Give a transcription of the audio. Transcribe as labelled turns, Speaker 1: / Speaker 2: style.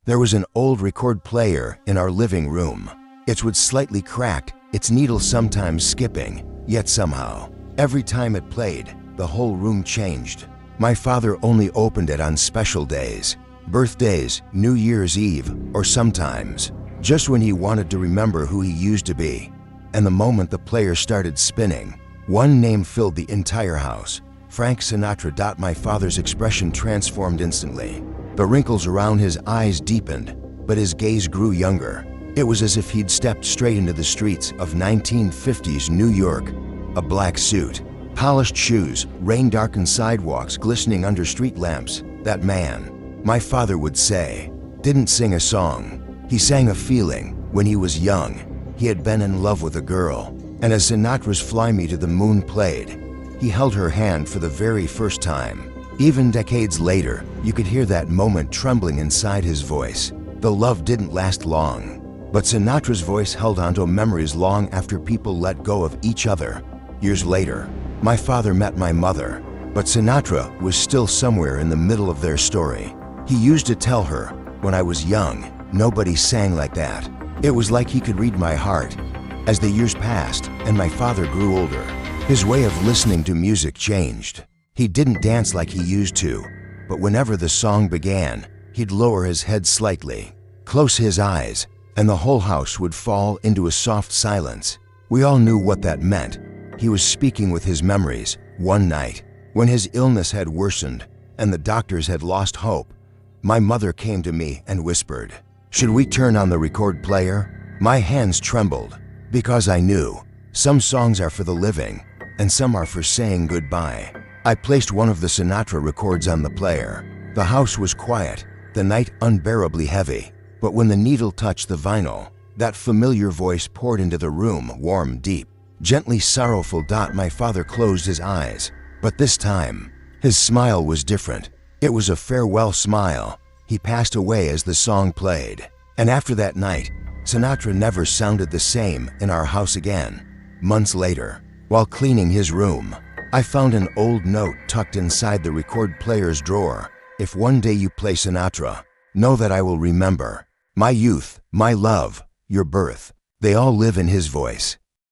Speaker 1: There was an old record player in our living room. It was slightly cracked, its needle sometimes skipping, yet somehow, every time it played, the whole room changed. My father only opened it on special days, birthdays, New Year's Eve, or sometimes just when he wanted to remember who he used to be. And the moment the player started spinning, one name filled the entire house: Frank Sinatra. My father's expression transformed instantly. The wrinkles around his eyes deepened, but his gaze grew younger. It was as if he'd stepped straight into the streets of 1950s New York. A black suit, polished shoes, rain-darkened sidewalks glistening under street lamps. That man, my father would say, didn't sing a song. He sang a feeling. When he was young, he had been in love with a girl, and as Sinatra's "Fly Me to the Moon" played, he held her hand for the very first time. Even decades later, you could hear that moment trembling inside his voice. The love didn't last long, but Sinatra's voice held onto memories long after people let go of each other. Years later, my father met my mother, but Sinatra was still somewhere in the middle of their story. He used to tell her, "When I was young, nobody sang like that." It was like he could read my heart. As the years passed and my father grew older, his way of listening to music changed. He didn't dance like he used to, but whenever the song began, he'd lower his head slightly, close his eyes, and the whole house would fall into a soft silence. We all knew what that meant. He was speaking with his memories. One night, when his illness had worsened and the doctors had lost hope, my mother came to me and whispered, "Should we turn on the record player?" My hands trembled, because I knew some songs are for the living and some are for saying goodbye. I placed one of the Sinatra records on the player. The house was quiet, the night unbearably heavy, but when the needle touched the vinyl, that familiar voice poured into the room, warm, deep, gently sorrowful. My father closed his eyes, but this time, his smile was different. It was a farewell smile. He passed away as the song played, and after that night, Sinatra never sounded the same in our house again. Months later, while cleaning his room, I found an old note tucked inside the record player's drawer. "If one day you play Sinatra, know that I will remember. My youth, my love, your birth, they all live in his voice."